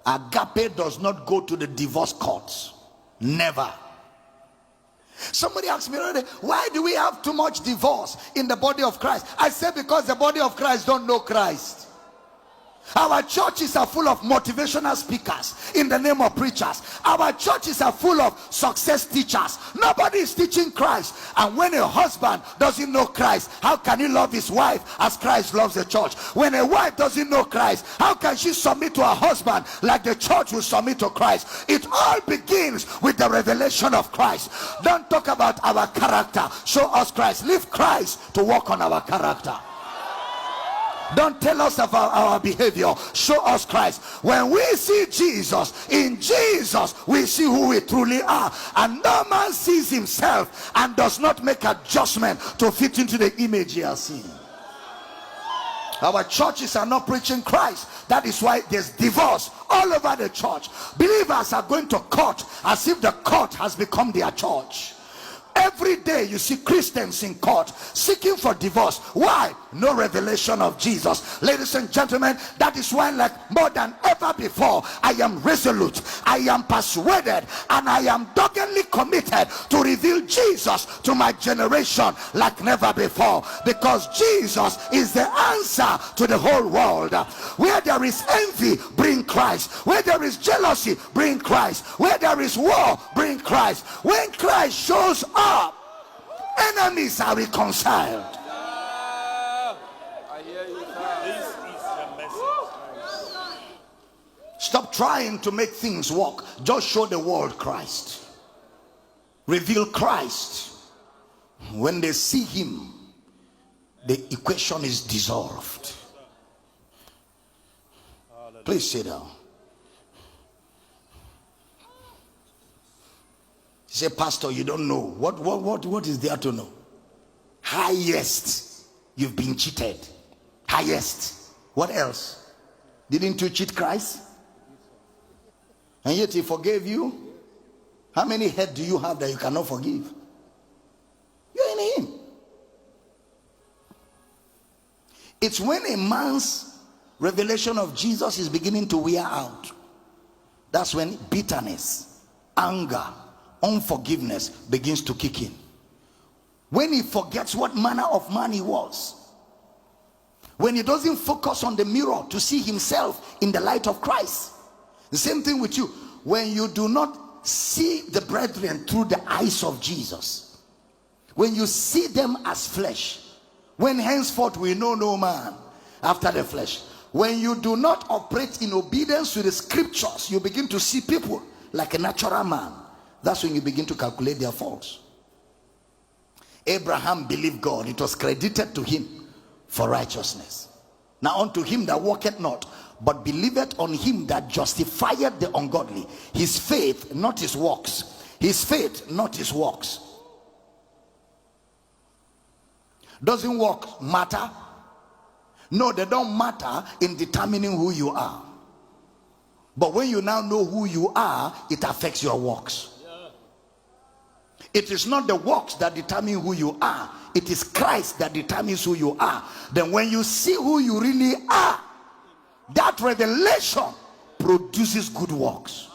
Agape does not go to the divorce courts. Never. Somebody asked me already, why do we have too much divorce in the body of Christ? I said because the body of Christ don't know Christ. Our churches are full of motivational speakers in the name of preachers. Our churches are full of success teachers. Nobody is teaching Christ. And when a husband doesn't know Christ, how can he love his wife as Christ loves the church? When a wife doesn't know Christ, how can she submit to her husband like the church will submit to Christ? It all begins with the revelation of Christ. Don't talk about our character. Show us Christ. Leave Christ to work on our character. Don't tell us about our behavior. Show us Christ. When we see Jesus, in Jesus we see who we truly are. And no man sees himself and does not make adjustment to fit into the image he has seen. Our churches are not preaching Christ. That is why there's divorce all over the church. Believers are going to court as if the court has become their church. Every day you see Christians in court seeking for divorce. Why? No revelation of Jesus. Ladies and gentlemen, that is why, like more than ever before, I am resolute, I am persuaded, and I am doggedly committed to reveal Jesus to my generation like never before. Because Jesus is the answer to the whole world. Where there is envy, bring Christ. Where there is jealousy, bring Christ. Where there is war, bring Christ. When Christ shows up, enemies are reconciled. Stop trying to make things work. Just show the world Christ. Reveal Christ. When they see him, the equation is dissolved. Please sit down. Say, Pastor, you don't know. What is there to know? Highest, you've been cheated. Highest. What else? Didn't you cheat Christ? And yet he forgave you. How many head do you have that you cannot forgive? You're in him. It's when a man's revelation of Jesus is beginning to wear out. That's when bitterness, anger, unforgiveness begins to kick in. When he forgets what manner of man he was. When he doesn't focus on the mirror to see himself in the light of Christ. The same thing with you. When you do not see the brethren through the eyes of Jesus. When you see them as flesh. When henceforth we know no man after the flesh. When you do not operate in obedience to the scriptures, you begin to see people like a natural man. That's when you begin to calculate their faults. Abraham believed God. It was credited to him for righteousness. Now unto him that walketh not, but believeth on him that justifieth the ungodly. His faith, not his works. His faith, not his works. Doesn't work matter? No, they don't matter in determining who you are. But when you now know who you are, it affects your works. It is not the works that determine who you are. It is Christ that determines who you are. Then when you see who you really are, that revelation produces good works.